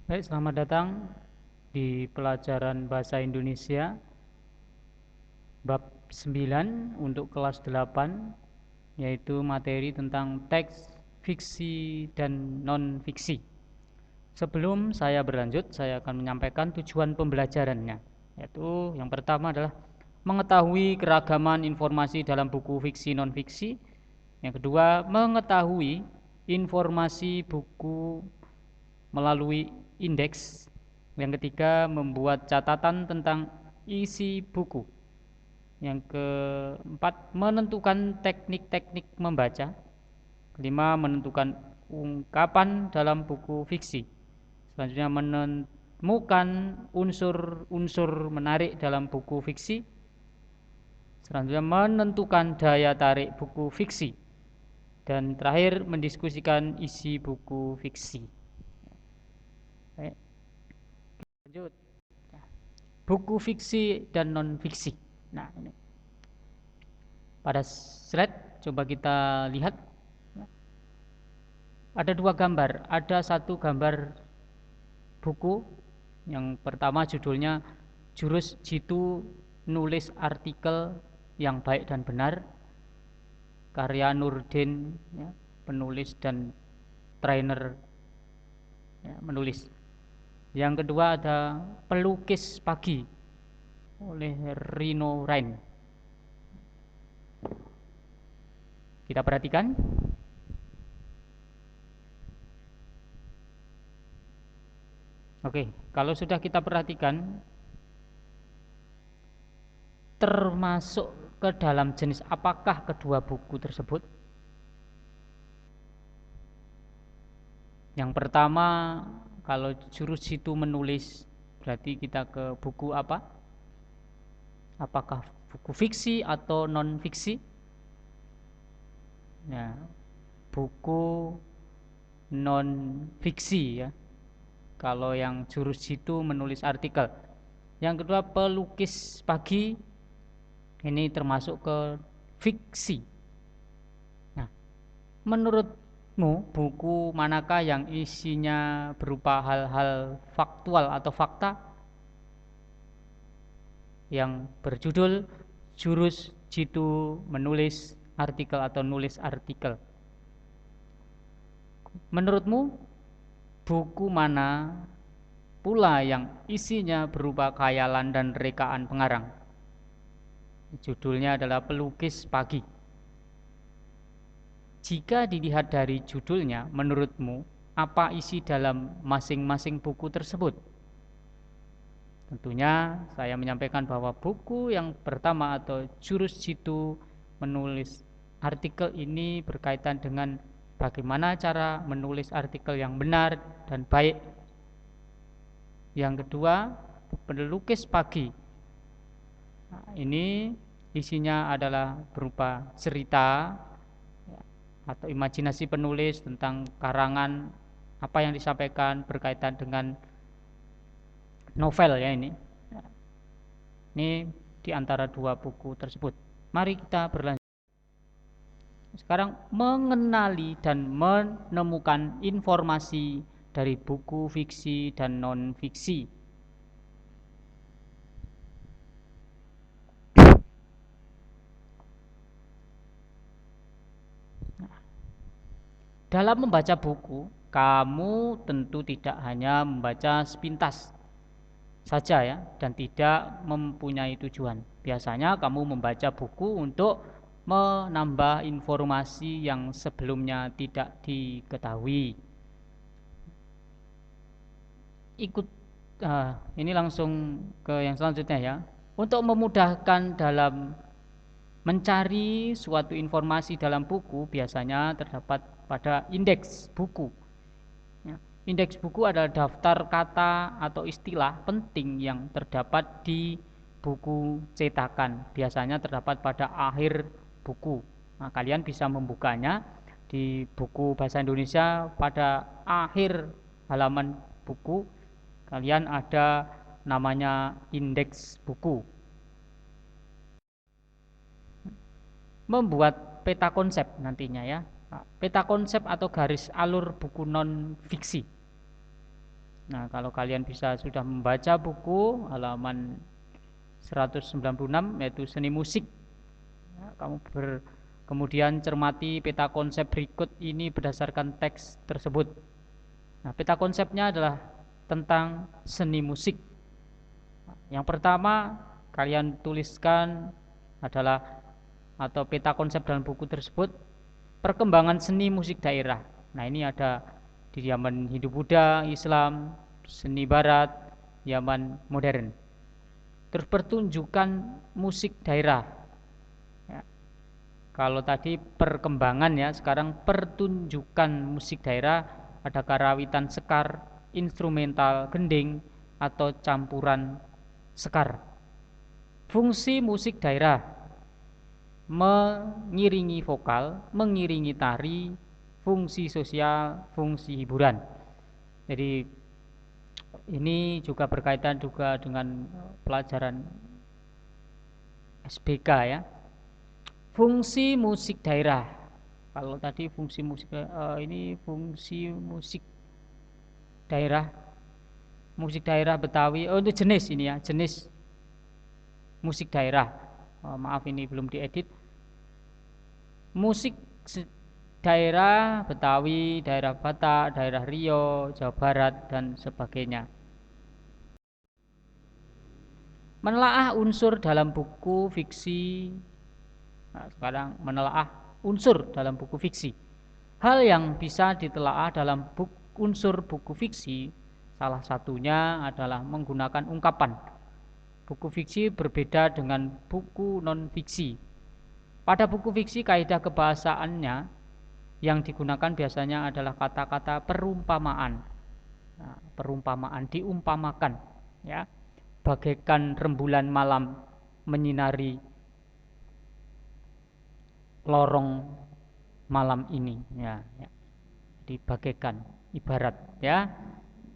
Baik, selamat datang di pelajaran Bahasa Indonesia bab 9 untuk kelas 8, yaitu materi tentang teks fiksi dan non-fiksi. Sebelum saya berlanjut, saya akan menyampaikan tujuan pembelajarannya, yaitu yang pertama adalah mengetahui keragaman informasi dalam buku fiksi non-fiksi. Yang kedua, mengetahui informasi buku melalui indeks. Yang ketiga, membuat catatan tentang isi buku. Yang keempat, menentukan teknik-teknik membaca. Kelima, menentukan ungkapan dalam buku fiksi. Selanjutnya, menemukan unsur-unsur menarik dalam buku fiksi. Selanjutnya, menentukan daya tarik buku fiksi. Dan terakhir, mendiskusikan isi buku fiksi. Baik, lanjut. Buku fiksi dan non fiksi. Nah, ini pada slide coba kita lihat. Ada dua gambar. Ada satu gambar buku. Yang pertama judulnya Jurus Jitu Nulis Artikel yang Baik dan Benar, karya Nurdin, ya, penulis dan trainer, ya, menulis. Yang kedua ada Pelukis Pagi oleh Rino Rain. Kita perhatikan. Oke, kalau sudah kita perhatikan, termasuk ke dalam jenis apakah kedua buku tersebut? Yang pertama, kalau jurus itu menulis, berarti kita ke buku apa? Apakah buku fiksi atau non fiksi? Ya, buku non fiksi, ya. Kalau yang jurus itu menulis artikel. Yang kedua, Pelukis Pagi, ini termasuk ke fiksi. Nah, menurutmu buku manakah yang isinya berupa hal-hal faktual atau fakta yang berjudul Jurus Jitu Menulis Artikel atau Nulis Artikel? Menurutmu buku mana pula yang isinya berupa khayalan dan rekaan pengarang? Judulnya adalah Pelukis Pagi. Jika dilihat dari judulnya, menurutmu apa isi dalam masing-masing buku tersebut? Tentunya saya menyampaikan bahwa buku yang pertama atau Jurus Jitu Menulis Artikel ini berkaitan dengan bagaimana cara menulis artikel yang benar dan baik. Yang kedua, Pelukis Pagi. Nah, ini isinya adalah berupa cerita, ya, atau imajinasi penulis tentang karangan apa yang disampaikan berkaitan dengan novel, ya ini. Ini di antara dua buku tersebut. Mari kita berlanjut. Sekarang mengenali dan menemukan informasi dari buku fiksi dan non fiksi. Dalam membaca buku, kamu tentu tidak hanya membaca sepintas saja, ya, dan tidak mempunyai tujuan. Biasanya kamu membaca buku untuk menambah informasi yang sebelumnya tidak diketahui. Ikut ini langsung ke yang selanjutnya, ya. Untuk memudahkan dalam mencari suatu informasi dalam buku, biasanya terdapat pada indeks buku. Ya. Indeks buku adalah daftar kata atau istilah penting yang terdapat di buku cetakan. Biasanya terdapat pada akhir buku. Nah, kalian bisa membukanya di buku Bahasa Indonesia pada akhir halaman buku. Kalian ada namanya indeks buku. Membuat peta konsep nantinya, ya. Peta konsep atau garis alur buku non fiksi. Nah, kalau kalian sudah membaca buku halaman 196 yaitu seni musik, ya, kemudian cermati peta konsep berikut ini berdasarkan teks tersebut. Nah, peta konsepnya adalah tentang seni musik. Yang pertama kalian tuliskan adalah atau peta konsep dalam buku tersebut perkembangan seni musik daerah. Nah, ini ada di zaman Hindu-Buddha, Islam, seni Barat, zaman modern. Terus pertunjukan musik daerah. Ya. Kalau tadi perkembangan ya, sekarang pertunjukan musik daerah ada karawitan sekar, instrumental, gending, atau campuran sekar. Fungsi musik daerah mengiringi vokal, mengiringi tari, fungsi sosial, fungsi hiburan. Jadi ini juga berkaitan juga dengan pelajaran SBK ya. Fungsi musik daerah. Kalau tadi fungsi musik ini fungsi musik daerah Betawi. Oh, itu jenis ini ya, jenis musik daerah. Maaf ini belum diedit. Musik daerah Betawi, daerah Batak, daerah Riau, Jawa Barat dan sebagainya. Menelaah unsur dalam buku fiksi. Nah, sekarang menelaah unsur dalam buku fiksi. Hal yang bisa ditelaah dalam unsur buku fiksi salah satunya adalah menggunakan ungkapan. Buku fiksi berbeda dengan buku non-fiksi. Pada buku fiksi kaidah kebahasaannya yang digunakan biasanya adalah kata-kata perumpamaan. Nah, perumpamaan diumpamakan, ya, bagaikan rembulan malam menyinari lorong malam ini, ya, ya. Dibagaikan ibarat, ya.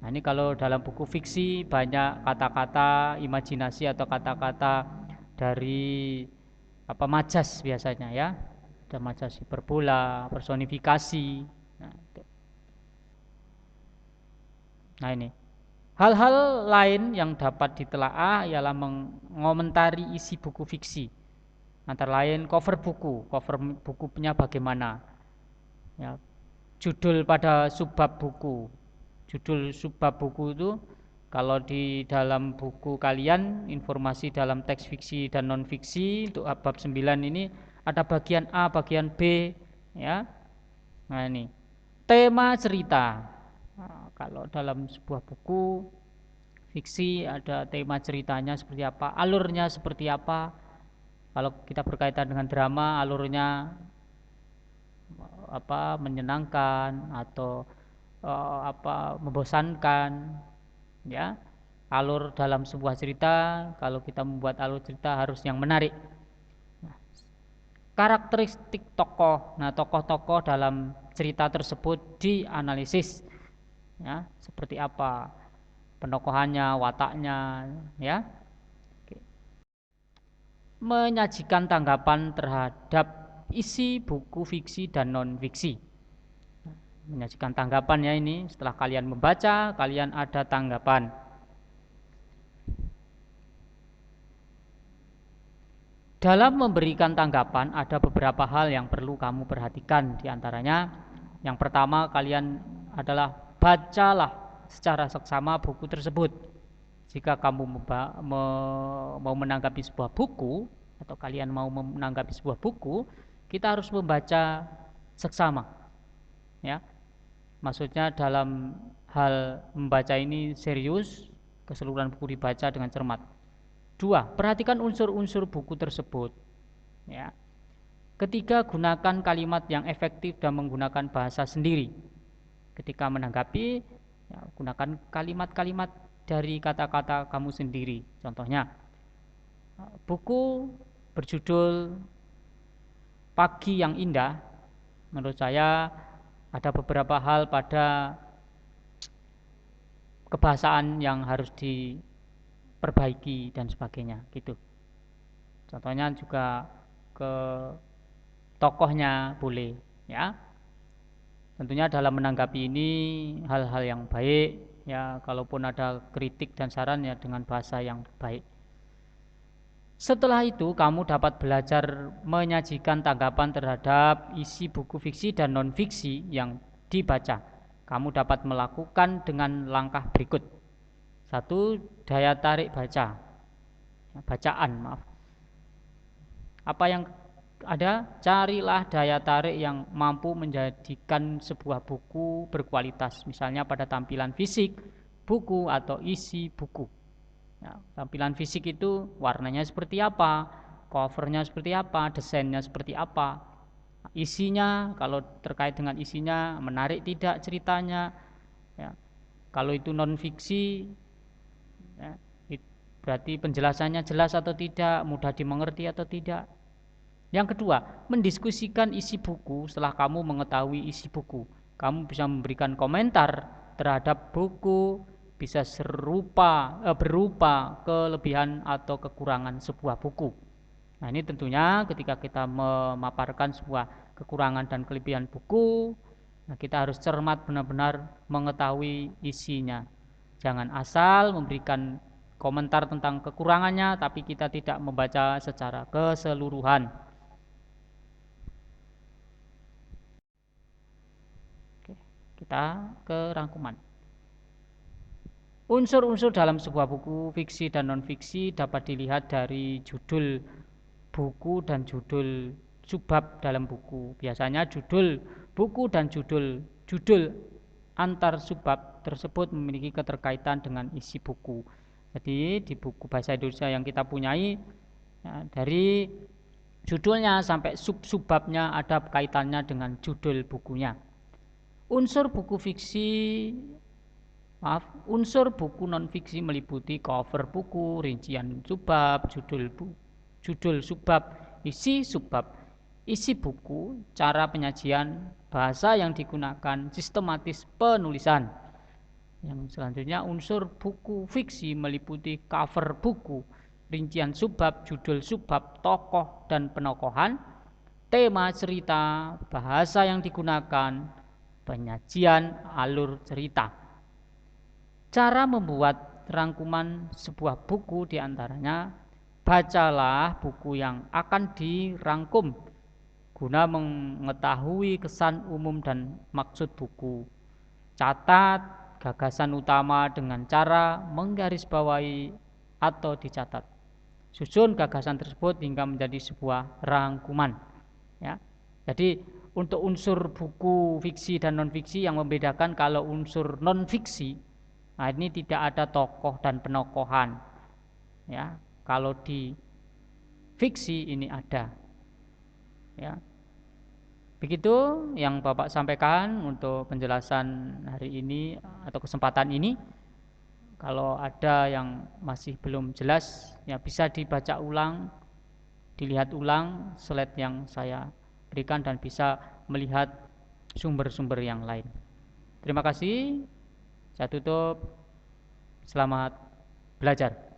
Nah, ini kalau dalam buku fiksi banyak kata-kata imajinasi atau kata-kata dari apa majas biasanya ya. Ada majas hiperbola, personifikasi. Nah, nah ini. Hal-hal lain yang dapat ditelaah ialah mengomentari isi buku fiksi. Antara lain cover bukunya bagaimana. Ya, judul pada subbab buku. Judul subbab buku itu kalau di dalam buku kalian informasi dalam teks fiksi dan non fiksi untuk bab 9 ini ada bagian A, bagian B ya. Nah, ini tema cerita. Nah, kalau dalam sebuah buku fiksi ada tema ceritanya seperti apa, alurnya seperti apa. Kalau kita berkaitan dengan drama, alurnya apa menyenangkan atau membosankan ya. Alur dalam sebuah cerita, kalau kita membuat alur cerita harus yang menarik. Nah, karakteristik tokoh. Nah, tokoh-tokoh dalam cerita tersebut dianalisis ya, seperti apa penokohannya, wataknya ya. Menyajikan tanggapan terhadap isi buku fiksi dan non fiksi. Menyajikan tanggapannya ini setelah kalian membaca, kalian ada tanggapan. Dalam memberikan tanggapan ada beberapa hal yang perlu kamu perhatikan. Di antaranya yang pertama kalian adalah bacalah secara seksama buku tersebut. Jika kamu mau menanggapi sebuah buku atau kalian mau menanggapi sebuah buku, kita harus membaca seksama. Ya. Maksudnya dalam hal membaca ini serius, keseluruhan buku dibaca dengan cermat. 2. Perhatikan unsur-unsur buku tersebut. Ya. Ketiga, gunakan kalimat yang efektif dan menggunakan bahasa sendiri. Ketika menanggapi, ya, gunakan kalimat-kalimat dari kata-kata kamu sendiri. Contohnya, buku berjudul Pagi yang Indah. Menurut saya ada beberapa hal pada kebahasaan yang harus diperbaiki dan sebagainya, gitu. Contohnya juga ke tokohnya boleh, ya. Tentunya dalam menanggapi ini hal-hal yang baik ya, kalaupun ada kritik dan saran ya dengan bahasa yang baik. Setelah itu kamu dapat belajar menyajikan tanggapan terhadap isi buku fiksi dan non-fiksi yang dibaca. Kamu dapat melakukan dengan langkah berikut. Satu, daya tarik baca. Bacaan, maaf. Apa yang ada? Carilah daya tarik yang mampu menjadikan sebuah buku berkualitas. Misalnya pada tampilan fisik buku atau isi buku. Ya, tampilan fisik itu warnanya seperti apa, covernya seperti apa, desainnya seperti apa, isinya, kalau terkait dengan isinya menarik tidak ceritanya, ya. Kalau itu non fiksi, ya, berarti penjelasannya jelas atau tidak, mudah dimengerti atau tidak. Yang kedua, mendiskusikan isi buku. Setelah kamu mengetahui isi buku, kamu bisa memberikan komentar terhadap buku, bisa berupa kelebihan atau kekurangan sebuah buku. Nah, ini tentunya ketika kita memaparkan sebuah kekurangan dan kelebihan buku, nah kita harus cermat benar-benar mengetahui isinya. Jangan asal memberikan komentar tentang kekurangannya tapi kita tidak membaca secara keseluruhan. Kita ke rangkuman. Unsur-unsur dalam sebuah buku fiksi dan non-fiksi dapat dilihat dari judul buku dan judul subbab dalam buku. Biasanya judul buku dan judul antar subbab tersebut memiliki keterkaitan dengan isi buku. Jadi di buku bahasa Indonesia yang kita punyai, ya, dari judulnya sampai sub-subbabnya ada kaitannya dengan judul bukunya. Unsur buku non-fiksi meliputi cover buku, rincian subbab, judul subbab, isi subbab, isi buku, cara penyajian, bahasa yang digunakan, sistematis penulisan. Yang selanjutnya, unsur buku fiksi meliputi cover buku, rincian subbab, judul subbab, tokoh dan penokohan, tema cerita, bahasa yang digunakan, penyajian alur cerita. Cara membuat rangkuman sebuah buku diantaranya, bacalah buku yang akan dirangkum guna mengetahui kesan umum dan maksud buku. Catat gagasan utama dengan cara menggarisbawahi atau dicatat. Susun gagasan tersebut hingga menjadi sebuah rangkuman. Ya. Jadi untuk unsur buku fiksi dan non fiksi yang membedakan, kalau unsur non fiksi, nah ini tidak ada tokoh dan penokohan. Ya, kalau di fiksi ini ada. Ya. Begitu yang Bapak sampaikan untuk penjelasan hari ini atau kesempatan ini. Kalau ada yang masih belum jelas, ya bisa dibaca ulang, dilihat ulang slide yang saya berikan dan bisa melihat sumber-sumber yang lain. Terima kasih. Saya tutup. Selamat belajar.